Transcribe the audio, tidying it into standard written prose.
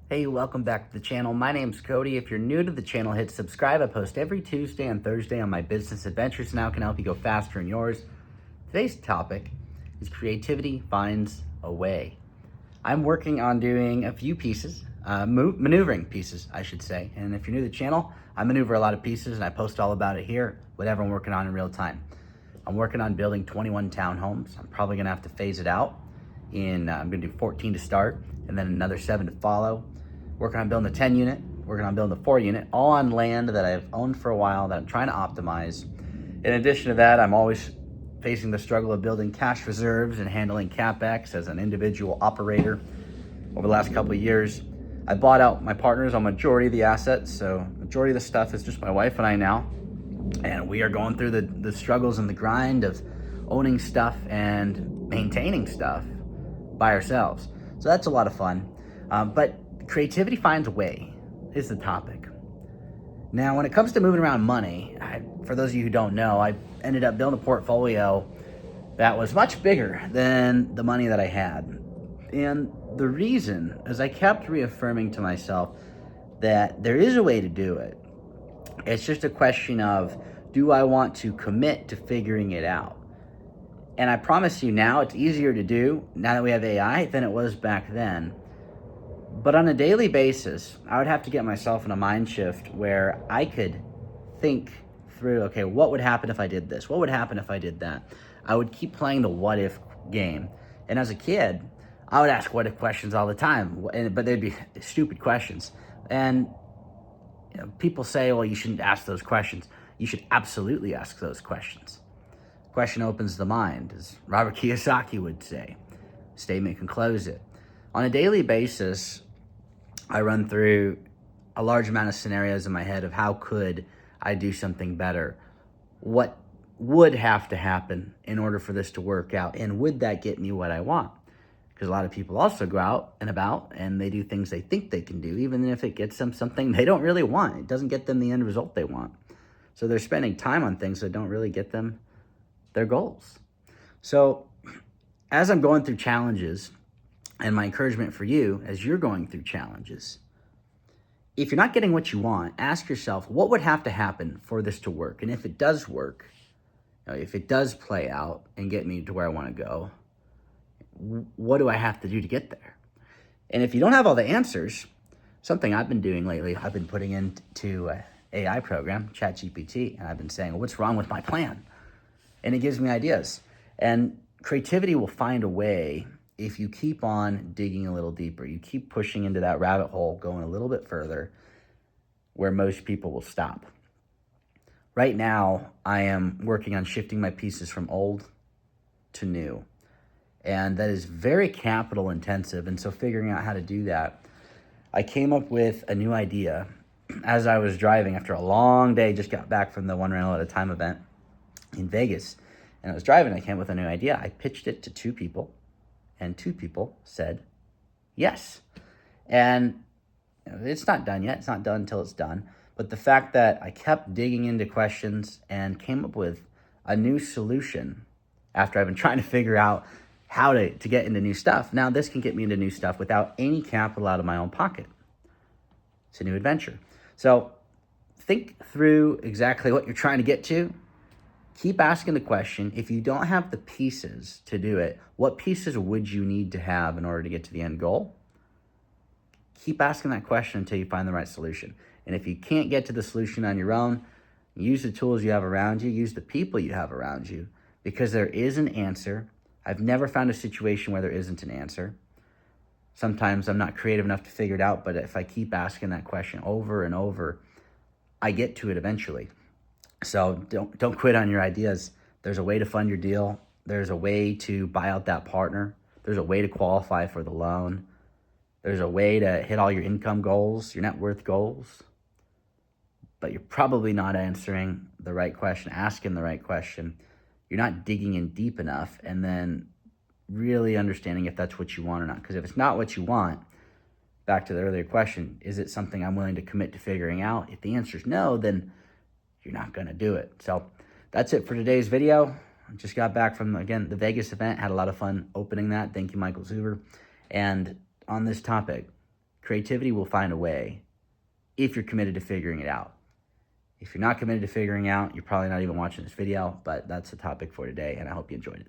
Hey, welcome back to the channel. My name's Cody. If you're new to the channel, hit subscribe. I post every Tuesday and Thursday on my business adventures, and how can help you go faster in yours. Today's topic is creativity finds a way. I'm working on doing a few pieces, maneuvering pieces, I should say. And if you're new to the channel, I maneuver a lot of pieces and I post all about it here, whatever I'm working on in real time. I'm working on building 21 townhomes. I'm probably gonna have to phase it out. I'm gonna do 14 to start and then another 7 to follow. Working on building a 10 unit, working on building a 4 unit, all on land that I've owned for a while that I'm trying to optimize. In addition to that, I'm always facing the struggle of building cash reserves and handling CapEx as an individual operator. Over the last couple of years, I bought out my partners on majority of the assets, so majority of the stuff is just my wife and I now. And we are going through the struggles and the grind of owning stuff and maintaining stuff by ourselves. So that's a lot of fun. But creativity finds a way is the topic. Now, when it comes to moving around money, for those of you who don't know, I ended up building a portfolio that was much bigger than the money that I had. And the reason is I kept reaffirming to myself that there is a way to do it. It's just a question of, do I want to commit to figuring it out? And I promise you now, it's easier to do now that we have AI than it was back then. But on a daily basis, I would have to get myself in a mind shift where I could think through, okay, what would happen if I did this? What would happen if I did that? I would keep playing the what if game. And as a kid, I would ask what if questions all the time, but they'd be stupid questions. And people say, well, you shouldn't ask those questions. You should absolutely ask those questions. Question opens the mind, as Robert Kiyosaki would say. Statement can close it. On a daily basis, I run through a large amount of scenarios in my head of how could I do something better? What would have to happen in order for this to work out? And would that get me what I want? Because a lot of people also go out and about and they do things they think they can do, even if it gets them something they don't really want. It doesn't get them the end result they want. So they're spending time on things that don't really get them their goals. So as I'm going through challenges, and my encouragement for you as you're going through challenges, if you're not getting what you want, ask yourself, what would have to happen for this to work? And if it does work, if it does play out and get me to where I want to go, what do I have to do to get there? And if you don't have all the answers, something I've been doing lately, I've been putting into an AI program, ChatGPT, and I've been saying, well, what's wrong with my plan? And it gives me ideas. And creativity will find a way if you keep on digging a little deeper. You keep pushing into that rabbit hole, going a little bit further, where most people will stop. Right now, I am working on shifting my pieces from old to new. And that is very capital intensive. And so figuring out how to do that, I came up with a new idea as I was driving after a long day. Just got back from the One Rental at a Time event in Vegas. And I was driving, I came up with a new idea. I pitched it to 2 people. And 2 people said yes. And it's not done yet. It's not done until it's done. But the fact that I kept digging into questions and came up with a new solution after I've been trying to figure out how to get into new stuff. Now this can get me into new stuff without any capital out of my own pocket. It's a new adventure. So think through exactly what you're trying to get to. Keep asking the question, if you don't have the pieces to do it, what pieces would you need to have in order to get to the end goal? Keep asking that question until you find the right solution. And if you can't get to the solution on your own, use the tools you have around you, use the people you have around you, because there is an answer. I've never found a situation where there isn't an answer. Sometimes I'm not creative enough to figure it out, but if I keep asking that question over and over, I get to it eventually. So don't quit on your ideas. There's a way to fund your deal. There's a way to buy out that partner. There's a way to qualify for the loan. There's a way to hit all your income goals, your net worth goals. But you're probably not answering the right question, asking the right question. You're not digging in deep enough and then really understanding if that's what you want or not. Because if it's not what you want, back to the earlier question, is it something I'm willing to commit to figuring out? If the answer is no, then you're not going to do it. So that's it for today's video. I just got back from, again, the Vegas event. Had a lot of fun opening that. Thank you, Michael Zuber. And on this topic, Creativity will find a way if you're committed to figuring it out. If you're not committed to figuring out, you're probably not even watching this video, but that's the topic for today, and I hope you enjoyed it.